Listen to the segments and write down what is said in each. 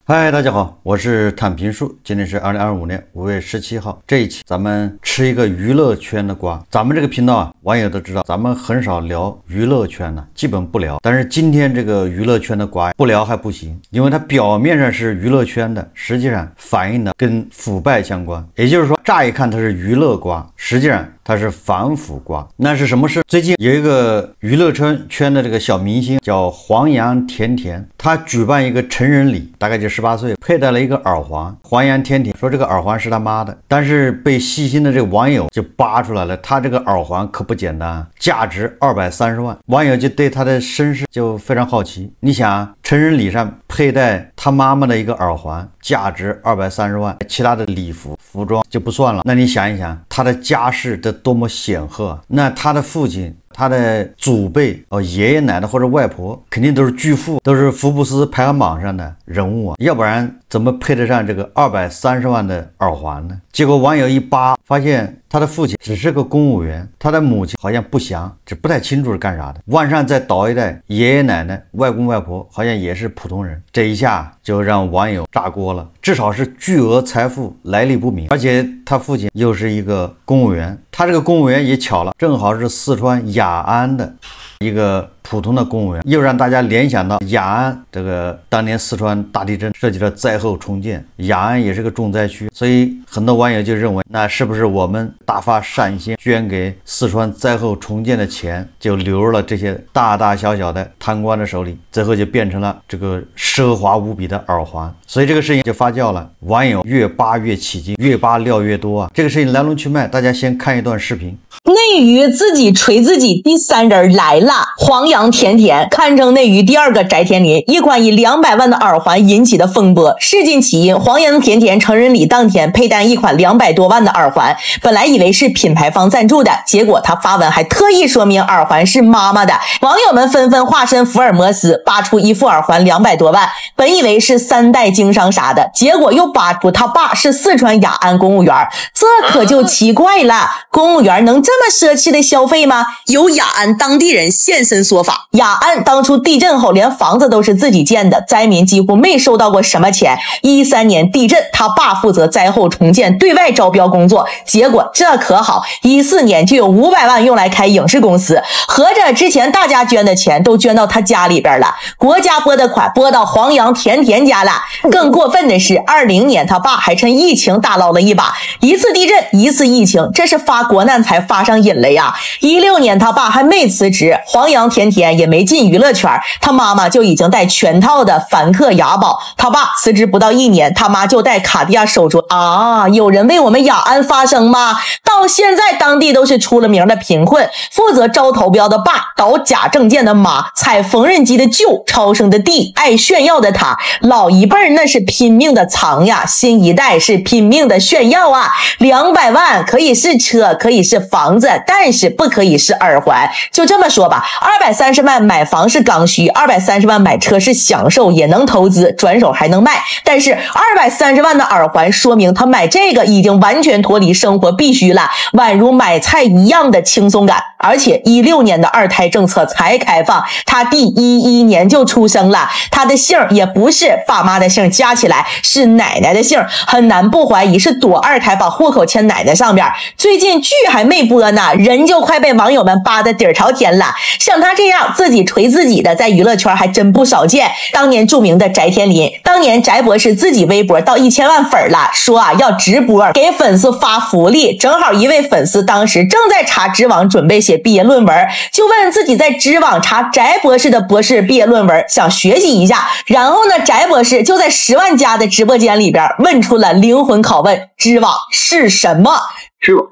嗨，大家好，我是坦平树。今天是2025年5月17号。这一期咱们吃一个娱乐圈的瓜。咱们这个频道啊，网友都知道，咱们很少聊娱乐圈呢，基本不聊。但是今天这个娱乐圈的瓜不聊还不行，因为它表面上是娱乐圈的，实际上反映的跟腐败相关。也就是说，乍一看它是娱乐瓜，实际上它是反腐瓜。那是什么事？最近有一个娱乐圈的这个小明星叫黄洋甜甜，他举办一个成人礼，大概就18岁，佩戴了一个耳环。黄洋甜甜说这个耳环是他妈的，但是被细心的这个网友就扒出来了，他这个耳环可不简单，价值230万。网友就对他的身世就非常好奇。你想，成人礼上佩戴他妈妈的一个耳环，价值230万，其他的礼服服装就不算了。那你想一想，他的家世这多么显赫，那他的父亲，他的祖辈爷爷奶奶或者外婆肯定都是巨富，都是福布斯排行榜上的人物啊，要不然怎么配得上这个230万的耳环呢？结果网友一扒，发现他的父亲只是个公务员，他的母亲好像不详，这不太清楚是干啥的。往上再倒一代，爷爷奶奶、外公外婆好像也是普通人。这一下就让网友炸锅了，至少是巨额财富来历不明，而且他父亲又是一个公务员，他这个公务员也巧了，正好是四川雅安的一个普通的公务员，又让大家联想到雅安这个当年四川大地震涉及了灾后重建，雅安也是个重灾区，所以很多网友就认为，那是不是我们大发善心捐给四川灾后重建的钱就流入了这些大大小小的贪官的手里，最后就变成了这个奢华无比的耳环。所以这个事情就发酵了，网友越扒越起劲，越扒料越多啊。这个事情来龙去脉，大家先看一段视频。内娱自己锤自己，第三人来了。黄洋甜甜堪称内娱第二个翟天临，一款以200万的耳环引起的风波。事情起因，黄洋甜甜成人礼当天佩戴一款200多万的耳环，本来以为是品牌方赞助的，结果他发文还特意说明耳环是妈妈的。网友们纷纷化身福尔摩斯，扒出一副耳环200多万，本以为是3代经商啥的，结果又扒出他爸是四川雅安公务员，这可就奇怪了，公务员能这么奢侈的消费吗？有雅安当地人现身说法，雅安当初地震后连房子都是自己建的，灾民几乎没收到过什么钱。13年地震，他爸负责灾后重建对外招标工作，结果这可好，14年就有500万用来开影视公司，合着之前大家捐的钱都捐到他家里边了，国家拨的款拨到黄洋甜甜家了。更过分的是20年他爸还趁疫情大捞了一把，一次地震一次疫情，这是发国难财发上瘾了呀。16年他爸还没辞职，黄洋甜甜也没进娱乐圈，他妈妈就已经带全套的梵克雅宝，他爸辞职不到1年，他妈就带卡地亚手镯啊！有人为我们雅安发声吗？到现在当地都是出了名的贫困，负责招投标的爸，倒假证件的妈，踩缝纫机的舅，超生的弟，爱炫耀的他，老一辈那是拼命的藏呀，新一代是拼命的炫耀啊！200万可以是车，可以是房子，但是不可以是耳环。就这么说吧，230万买房是刚需，230万买车是享受，也能投资，转手还能卖。但是230万的耳环，说明他买这个已经完全脱离生活必须了，宛如买菜一样的轻松感。而且16年的2胎政策才开放，他弟11年就出生了，他的姓也不是爸妈的姓加起来，是奶奶的姓，很难不怀疑是躲2胎把户口迁奶奶上边。最近剧还没播呢，人就快被网友们扒得底儿朝天了。像他这样自己锤自己的，在娱乐圈还真不少见。当年著名的翟天临，当年翟博士自己微博到1000万粉了，说要直播给粉丝发福利，正好一位粉丝当时正在查知网准备写毕业论文，就问自己在知网查翟博士的博士毕业论文，想学习一下。然后呢，翟博士就在10万加的直播间里边问出了灵魂拷问：知网是什么？知网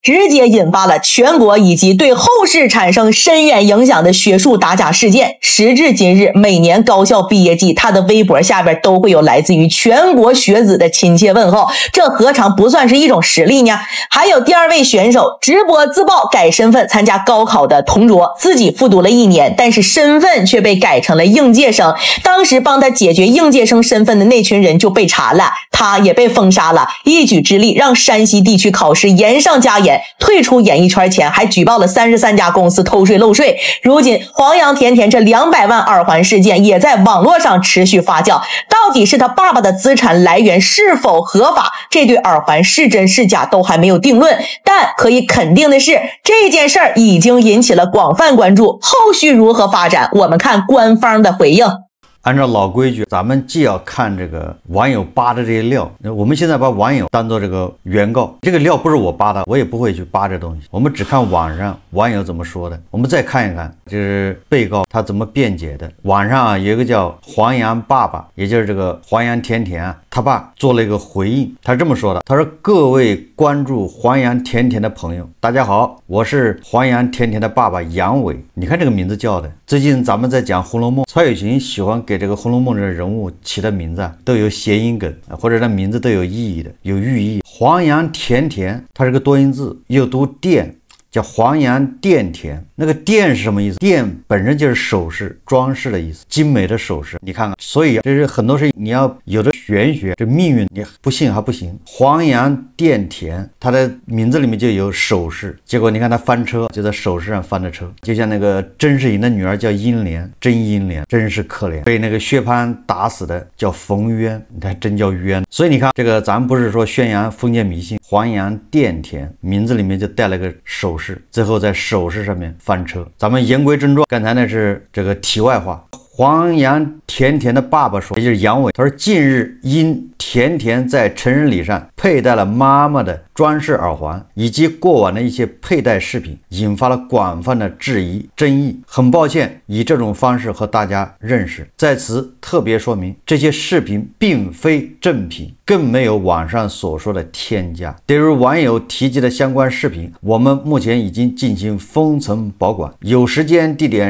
直接引发了全国以及对后世产生深远影响的学术打假事件。时至今日，每年高校毕业季，他的微博下边都会有来自于全国学子的亲切问候，这何尝不算是一种实力呢？还有第2位选手直播自曝改身份参加高考的同桌，自己复读了1年，但是身份却被改成了应届生。当时帮他解决应届生身份的那群人就被查了，他也被封杀了。一举之力让山西地区考试严上加严，前退出演艺圈前，还举报了33家公司偷税漏税。如今黄洋甜甜这200万耳环事件也在网络上持续发酵，到底是他爸爸的资产来源是否合法？这对耳环是真是假都还没有定论，但可以肯定的是，这件事儿已经引起了广泛关注。后续如何发展，我们看官方的回应。按照老规矩，咱们既要看这个网友扒的这些料，我们现在把网友当做这个原告，这个料不是我扒的，我也不会去扒这东西，我们只看网上网友怎么说的。我们再看一看，就是被告他怎么辩解的。网上有一个叫黄洋爸爸，也就是这个黄洋甜甜啊，他爸做了一个回应，他是这么说的，他说：“各位关注黄洋甜甜的朋友，大家好，我是黄洋甜甜的爸爸杨伟。”你看这个名字叫的，最近咱们在讲《红楼梦》，曹雪芹喜欢给这个《红楼梦》的人物起的名字都有谐音梗，或者这名字都有意义的，有寓意。黄洋甜甜，它是个多音字，又读店，叫黄洋钿甜。那个钿是什么意思？钿本身就是首饰、装饰的意思，精美的首饰。你看看，所以这是很多事你要有的玄学，这命运你不信还不行。黄洋钿甜，它的名字里面就有首饰，结果你看他翻车，就在首饰上翻的车。就像那个甄士隐的女儿叫英莲，真英莲，真是可怜，被那个薛蟠打死的叫冯渊，你看真叫冤。所以你看这个，咱们不是说宣扬封建迷信，黄洋钿甜名字里面就带了个首饰，最后在首饰上面翻车。咱们言归正传，刚才那是这个题外话。黄洋甜甜的爸爸说，也就是杨伟，他说近日因甜甜在成人礼上佩戴了妈妈的装饰耳环以及过往的一些佩戴饰品，引发了广泛的质疑争议。很抱歉以这种方式和大家认识，在此特别说明，这些饰品并非正品，更没有网上所说的添加。对于网友提及的相关饰品，我们目前已经进行封存保管，有时间、地点、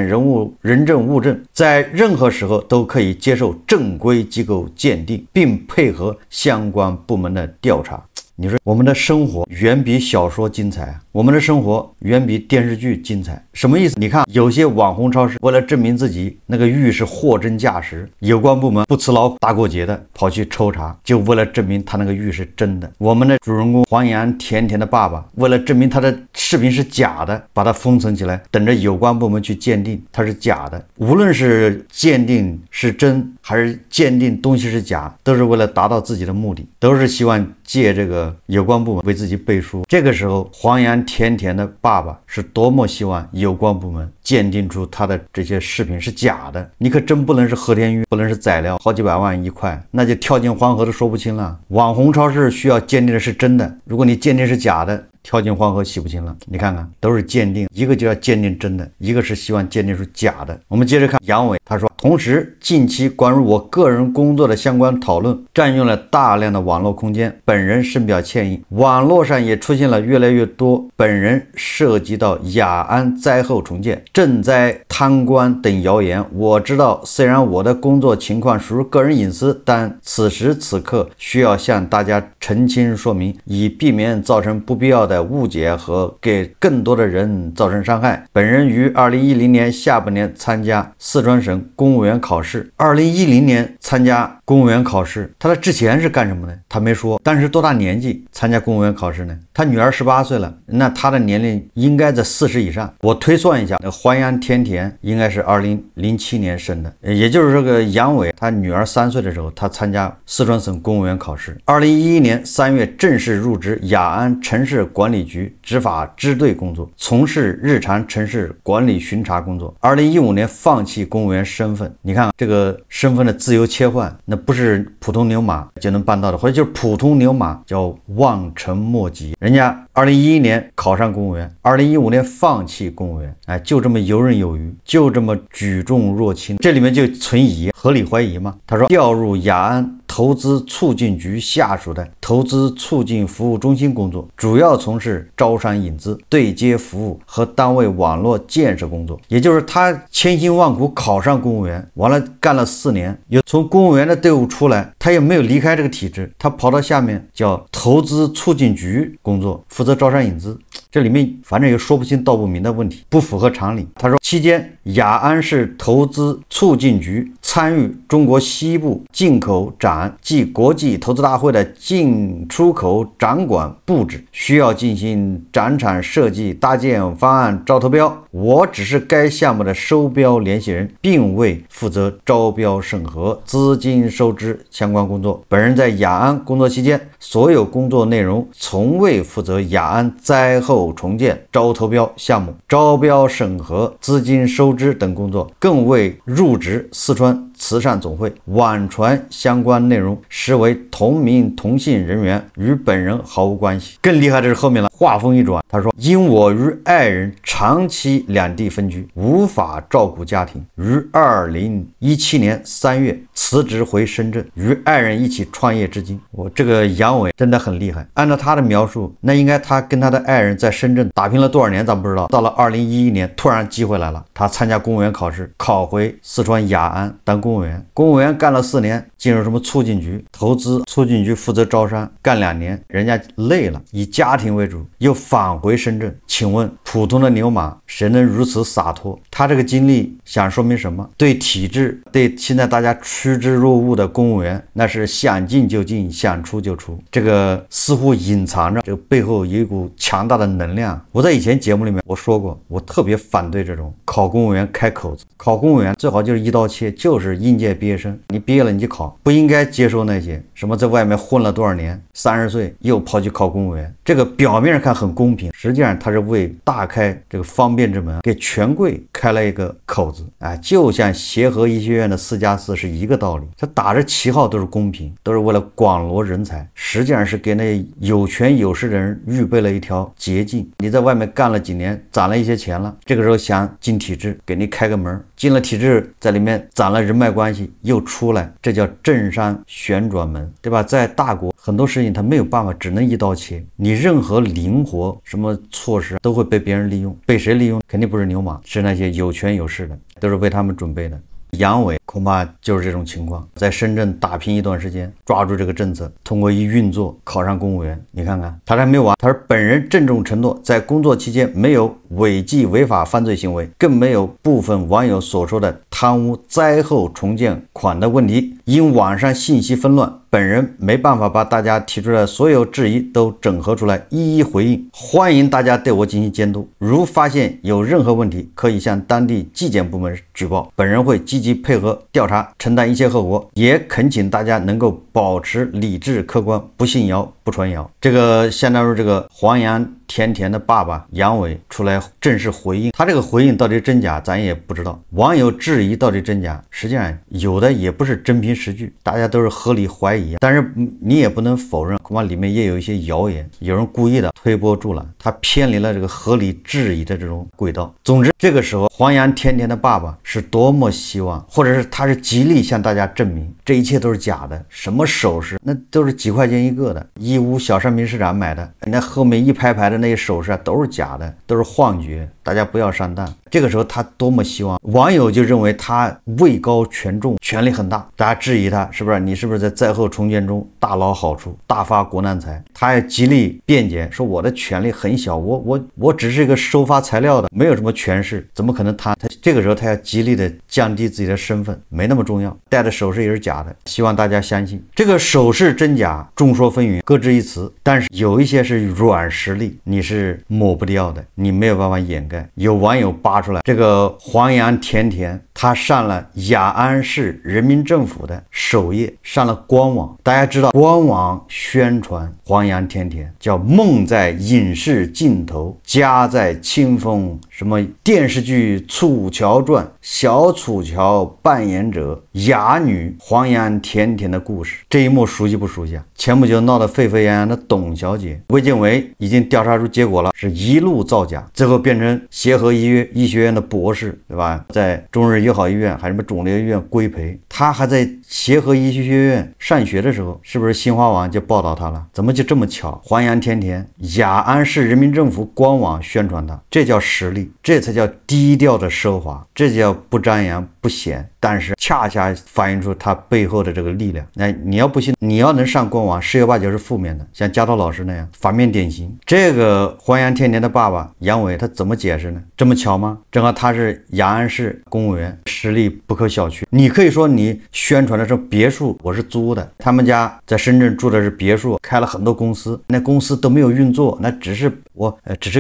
人证物证，在任何时候都可以接受正规机构鉴定，并配合相关部门的调查。你说我们的生活远比小说精彩，我们的生活远比电视剧精彩，什么意思？你看有些网红超市为了证明自己那个玉是货真价实，有关部门不辞劳苦大过节的跑去抽查，就为了证明他那个玉是真的。我们的主人公黄洋甜甜的爸爸为了证明他的视频是假的，把它封存起来，等着有关部门去鉴定它是假的。无论是鉴定是真还是鉴定东西是假，都是为了达到自己的目的，都是希望借这个有关部门为自己背书。这个时候黄洋甜甜的爸爸是多么希望有关部门鉴定出他的这些视频是假的。你可真不能是和田玉，不能是宰料好几百万一块，那就跳进黄河都说不清了。网红超市需要鉴定的是真的，如果你鉴定是假的，跳进黄河洗不清了。你看看，都是鉴定，一个就要鉴定真的，一个是希望鉴定出假的。我们接着看杨伟，他说，同时近期关于我个人工作的相关讨论占用了大量的网络空间，本人深表歉意。网络上也出现了越来越多本人涉及到雅安灾后重建、赈灾贪官等谣言。我知道虽然我的工作情况属于个人隐私，但此时此刻需要向大家澄清说明，以避免造成不必要的误解和给更多的人造成伤害。本人于2010年下半年参加四川省公务员考试。2010年参加公务员考试，他的之前是干什么呢？他没说。但是多大年纪参加公务员考试呢？他女儿18岁了，那他的年龄应该在40以上。我推算一下，黄洋甜甜应该是2007年生的，也就是这个杨伟他女儿3岁的时候，他参加四川省公务员考试。2011年3月正式入职雅安城市管理局执法支队工作，从事日常城市管理巡查工作。2015年放弃公务员身份。你看这个身份的自由切换，那不是普通牛马就能办到的，或者就是普通牛马叫望尘莫及。人家2011年考上公务员，2015年放弃公务员，哎，就这么游刃有余，就这么举重若轻。这里面就存疑，合理怀疑吗？他说调入雅安投资促进局下属的投资促进服务中心工作，主要从事招商引资、对接服务和单位网络建设工作。也就是他千辛万苦考上公务员，完了干了4年，又从公务员的队伍出来，他也没有离开这个体制，他跑到下面叫投资促进局工作，负责招商引资。这里面反正有说不清道不明的问题，不符合常理。他说期间雅安市投资促进局参与中国西部进口展暨国际投资大会的进出口展馆布置，需要进行展场设计搭建方案招投标，我只是该项目的收标联系人，并未负责招标审核、资金收支相关工作。本人在雅安工作期间，所有工作内容从未负责雅安灾后重建招投标项目、招标审核、资金收支等工作，更未入职四川慈善总会，网传相关内容实为同名同姓人员，与本人毫无关系。更厉害的是后面了，话锋一转，他说：因我与爱人长期两地分居，无法照顾家庭，于2017年3月辞职回深圳，与爱人一起创业至今。我这个杨伟真的很厉害，按照他的描述，那应该他跟他的爱人在深圳打拼了多少年咱不知道，到了2011年突然机会来了，他参加公务员考试，考回四川雅安当公务员。公务员干了4年，进入什么促进局、投资促进局负责招商，干2年，人家累了，以家庭为主，又返回深圳。请问普通的牛马谁能如此洒脱？他这个经历想说明什么？对体制，对现在大家趋之若鹜的公务员，那是想进就进，想出就出，这个似乎隐藏着这个背后有一股强大的能量。我在以前节目里面我说过，我特别反对这种考公务员开口子，考公务员最好就是一刀切，就是应届毕业生，你毕业了你就考，不应该接受那些什么在外面混了多少年，30岁又跑去考公务员。这个表面上看很公平，实际上他是为大开这个方便之门，给权贵开了一个口子。就像协和医学院的4+4是一个道理，他打着旗号都是公平，都是为了广罗人才，实际上是给那有权有势的人预备了一条捷径。你在外面干了几年，攒了一些钱了，这个时候想进体制，给你开个门，进了体制，在里面攒了人脉关系，又出来，这叫政商旋转门，对吧？在大国很多事情他没有办法，只能一刀切，你任何灵活什么措施都会被别人利用，被谁利用？肯定不是牛马，是那些有权有势的，都是为他们准备的。杨伟恐怕就是这种情况，在深圳打拼一段时间，抓住这个政策，通过一运作考上公务员。你看看他还没有完，他说本人郑重承诺，在工作期间没有违纪违法犯罪行为，更没有部分网友所说的贪污灾后重建款的问题。因网上信息纷乱，本人没办法把大家提出的所有质疑都整合出来，一一回应。欢迎大家对我进行监督，如发现有任何问题，可以向当地纪检部门举报，本人会积极配合调查，承担一切后果。也恳请大家能够保持理智客观，不信谣不传谣。这个相当于这个黄洋甜甜的爸爸杨伟出来正式回应，他这个回应到底真假咱也不知道，网友质疑到底真假，实际上有的也不是真凭实据，大家都是合理怀疑，但是你也不能否认，恐怕里面也有一些谣言，有人故意的推波助澜，他偏离了这个合理质疑的这种轨道。总之这个时候黄洋甜甜的爸爸是多么希望，或者是他是极力向大家证明这一切都是假的，什么首饰那都是几块钱一个的，义乌小商品市场买的，那后面一排排的那些首饰都是假的，都是幻觉，大家不要上当。这个时候他多么希望，网友就认为他位高权重，权力很大，大家质疑他是不是你是不是在灾后重建中大捞好处，大发国难财。他也极力辩解说我的权力很小，我只是一个收发材料的，没有什么权势，怎么可能贪？他这个时候他要极力的降低自己的身份，没那么重要，戴的首饰也是假的，希望大家相信。这个首饰真假众说纷纭，各执一词，但是有一些是软实力，你是抹不掉的，你没有办法掩盖。有网友扒出来，这个黄洋甜甜他上了雅安市人民政府的首页，上了官网。大家知道官网宣传黄洋甜甜叫梦在影视镜头，家在清风，什么电视剧《楚乔传》，小楚乔扮演者哑女黄洋甜甜的故事。这一幕熟悉不熟悉啊？前不久闹得沸沸扬扬的董小姐，卫健委已经调查出结果了，是一路造假，最后变成协和医学院的博士，对吧？在中日友好医院还是什么肿瘤医院规培，他还在协和医学院上学的时候，是不是新华网就报道他了？怎么就这么巧？黄洋甜甜雅安市人民政府官网宣传他，这叫实力，这才叫低调的奢华，这叫不张扬不不显，但是恰恰反映出它背后的这个力量。那你要不信，你要能上官网，十有八九是负面的，像家涛老师那样反面典型。这个黄洋甜甜的爸爸杨伟他怎么解释呢？这么巧吗？正好他是雅安市公务员，实力不可小觑。你可以说你宣传的是别墅，我是租的，他们家在深圳住的是别墅，开了很多公司，那公司都没有运作，那只是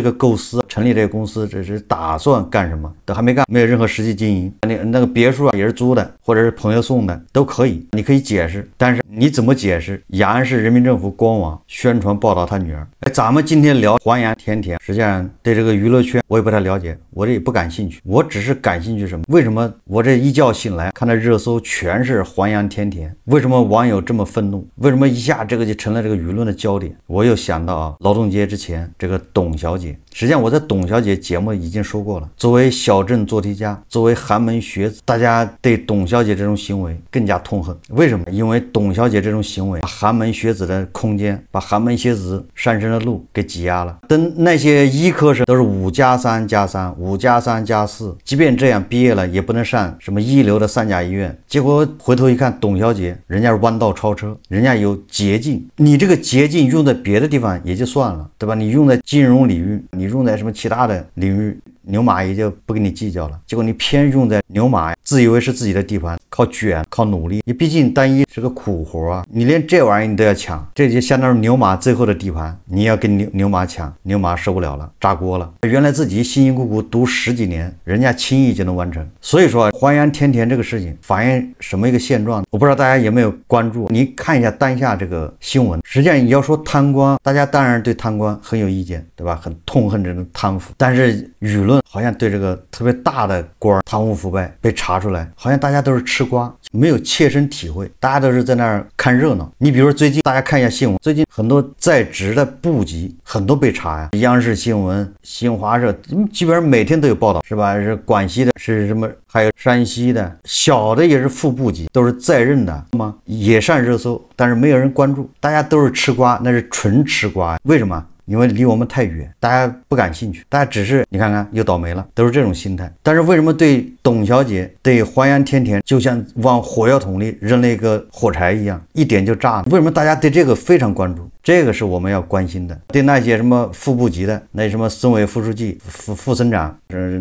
个构思，成立这个公司只是打算干什么，都还没干，没有任何实际经营。那个别墅也是租的，或者是朋友送的，都可以，你可以解释。但是你怎么解释雅安市人民政府官网宣传报道他女儿？咱们今天聊黄洋甜甜，实际上对这个娱乐圈我也不太了解，我这也不感兴趣，我只是感兴趣什么？为什么我这一觉醒来看到热搜全是黄洋甜甜？为什么网友这么愤怒？为什么一下这个就成了这个舆论的焦点？我又想到劳动节之前这个董小姐，实际上我在董小姐节目已经说过了，作为小镇做题家，作为寒门学子，大家对董小姐这种行为更加痛恨。为什么？因为董小姐这种行为把寒门学子的空间，把寒门学子上升的路给挤压了。等那些医科生都是5+3+3、5+3+4，即便这样毕业了也不能上什么一流的3甲医院。结果回头一看，董小姐人家是弯道超车，人家有捷径。你这个捷径用在别的地方也就算了，对吧？你用在金融领域，你用在什么其他的领域，牛马也就不跟你计较了。结果你偏用在牛马，自以为是自己的地盘，靠卷，靠努力。你毕竟单一是个苦活啊，你连这玩意儿你都要抢，这就相当于牛马最后的地盘，你要跟牛马抢，牛马受不了了，炸锅了。原来自己辛辛苦苦读10几年，人家轻易就能完成。所以说黄洋甜甜这个事情反映什么一个现状？我不知道大家有没有关注，你看一下当下这个新闻。实际上你要说贪官，大家当然对贪官很有意见，对吧？很痛恨这种贪腐，但是舆论好像对这个特别大的官贪污腐败被查出来，好像大家都是吃瓜，没有切身体会，大家都是在那儿看热闹。你比如说最近大家看一下新闻，最近很多在职的部级很多被查呀，央视新闻、新华社基本上每天都有报道，是吧？是广西的，是什么？还有山西的，小的也是副部级，都是在任的吗？也上热搜，但是没有人关注，大家都是吃瓜，那是纯吃瓜。为什么？因为离我们太远，大家不感兴趣，大家只是你看看又倒霉了，都是这种心态。但是为什么对董小姐、对黄洋甜甜就像往火药桶里扔了一个火柴一样，一点就炸呢？为什么大家对这个非常关注？这个是我们要关心的。对那些什么副部级的，那什么省委副书记、副省长，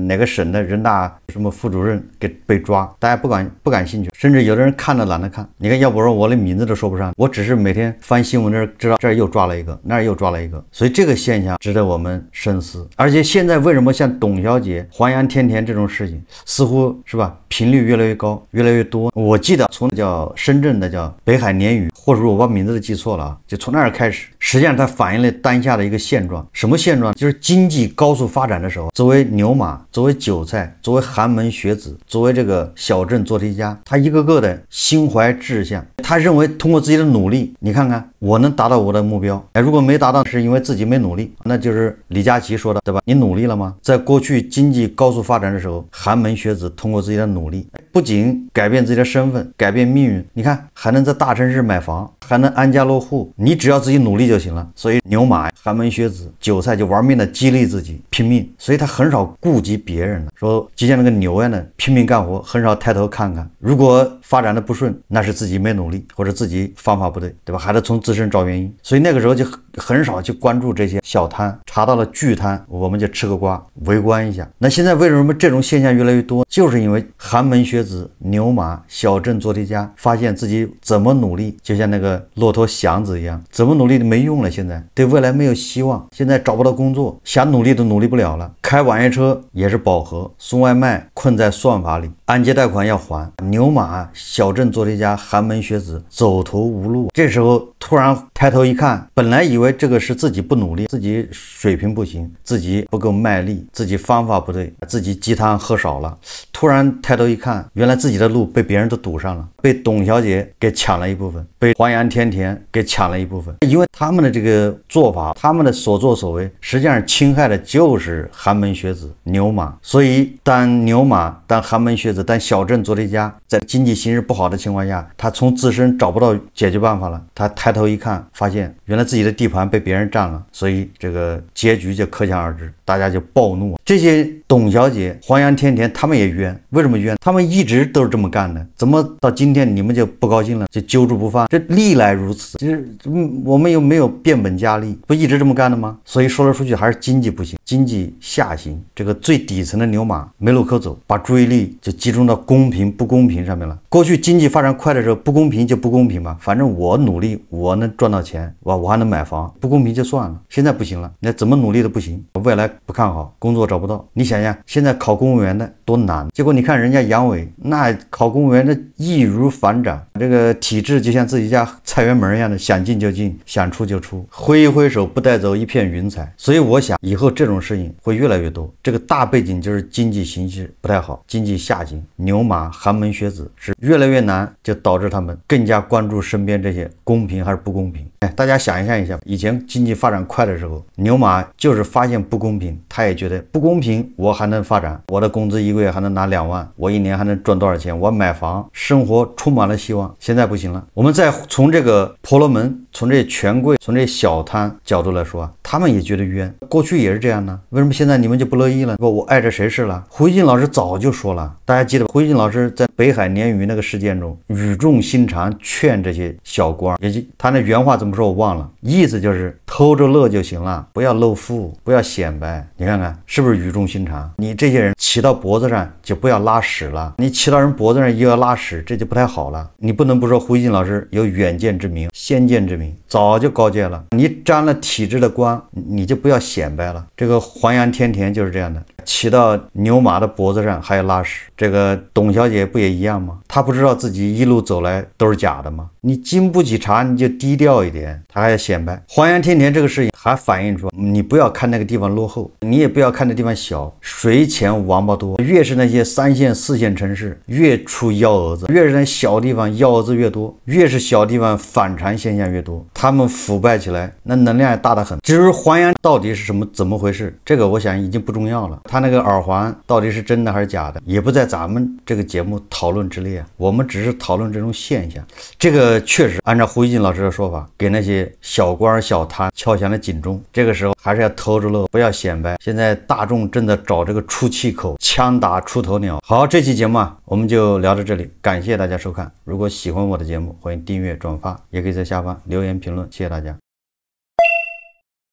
哪个省的人大什么副主任被抓，大家不感兴趣，甚至有的人看都懒得看。你看，要不说我连名字都说不上，我只是每天翻新闻这知道这儿又抓了一个，那儿又抓了一个，所以这个现象值得我们深思。而且现在为什么像董小姐、黄洋甜甜这种事情，似乎是吧，频率越来越高，越来越多。我记得从叫深圳的叫北海鲶鱼，或者说我把名字都记错了啊，就从那儿开始。实际上它反映了当下的一个现状。什么现状？就是经济高速发展的时候，作为牛马，作为韭菜，作为寒门学子，作为这个小镇做题家，他一个个的心怀志向，他认为通过自己的努力，你看看我能达到我的目标。如果没达到是因为自己没努力，那就是李佳琦说的，对吧？你努力了吗？在过去经济高速发展的时候，寒门学子通过自己的努力，不仅改变自己的身份，改变命运，你看还能在大城市买房，还能安家落户，你只要自己努力就行了。所以牛马、寒门学子、韭菜就玩命的激励自己拼命，所以他很少顾及别人了。说就像那个牛一样的拼命干活，很少抬头看看。如果发展的不顺，那是自己没努力，或者自己方法不对，对吧？还得从自身找原因。所以那个时候就很少去关注这些小摊，查到了巨摊，我们就吃个瓜，围观一下。那现在为什么这种现象越来越多？就是因为寒门学子、牛马、小镇做题家发现自己怎么努力，就像那个骆驼祥子一样，怎么努力都没用了，现在对未来没有希望，现在找不到工作，想努力都努力不了了。开网约车也是饱和，送外卖困在算法里，按揭贷款要还，牛马、小镇做题家、寒门学子走投无路。这时候突然抬头一看，本来以为这个是自己不努力，自己水平不行，自己不够卖力，自己方法不对，自己鸡汤喝少了。突然抬头一看，原来自己的路被别人都堵上了，被董小姐给抢了一部分，被黄洋甜甜给抢了一部分。因为他们的这个做法，他们的所作所为，实际上侵害的就是寒寒门学子牛马。所以当牛马、当寒门学子、当小镇做题家在经济形势不好的情况下，他从自身找不到解决办法了，他抬头一看，发现原来自己的地盘被别人占了，所以这个结局就可想而知，大家就暴怒。这些董小姐、黄杨、甜甜他们也冤，为什么冤？他们一直都是这么干的，怎么到今天你们就不高兴了，就揪住不放？这历来如此，就是我们又没有变本加厉，不一直这么干的吗？所以说来说去还是经济不行，经济下行，这个最底层的牛马没路可走，把注意力就集中到公平不公平上面了。过去经济发展快的时候，不公平就不公平吧，反正我努力我能赚到钱，我还能买房，不公平就算了。现在不行了，那怎么努力都不行，未来不看好，工作找不到。你想想现在考公务员的多难，结果你看人家杨伟那考公务员的易如反掌，这个体制就像自己家菜园门一样的，想进就进，想出就出，挥一挥手不带走一片云彩。所以我想以后这种事情会越来越多，这个大背景就是经济形势不太好，经济下行，牛马寒门学子是越来越难，就导致他们更加关注身边这些公平还是不公平。大家想象一下，以前经济发展快的时候，牛马就是发现不公平，他也觉得不公平，我还能发展，我的工资一个月还能拿2万，我一年还能赚多少钱，我买房，生活充满了希望。现在不行了，我们再从这个婆罗门，从这些权贵，从这些小摊角度来说，他们也觉得冤，过去也是这样呢，为什么现在你们就不乐意了？我碍着谁事了？胡锡进老师早就说了，大家记得胡锡进老师在北海鲶鱼那个事件中语重心长劝这些小官，也就他那原话怎么说我忘了，意思就是偷着乐就行了，不要露富，不要显摆。你看看是不是语重心长？你这些人骑到脖子上就不要拉屎了，你骑到人脖子上又要拉屎，这就不太好了。你不能不说胡锡进老师有远见之明、先见之明，早就告诫了，你沾了体制的光，你就不要显摆了。这个黄杨甜甜就是这样的，骑到牛马的脖子上还要拉屎。这个董小姐不也一样吗？她不知道自己一路走来都是假的吗？你经不起查你就低调一点，她还要显摆。黄杨甜甜这个事情还反映出你不要看那个地方落后，你也不要看那地方小，水浅王八多，越是那些3线4线城市越出幺蛾子，越是那小地方幺蛾子越多，越是小地方反常现象越多，他们腐败起来那能量也大得很。至于黄杨到底是怎么回事，这个我想已经不重要了，他那个耳环到底是真的还是假的也不在咱们这个节目讨论之列，我们只是讨论这种现象。这个确实按照胡锡进老师的说法，给那些小官小摊敲响了警钟，这个时候还是要偷着乐，不要显摆。现在大众正在找这个出气口，枪打出头鸟。好，这期节目我们就聊到这里，感谢大家收看。如果喜欢我的节目，欢迎订阅转发，也可以在下方留言评论，谢谢大家。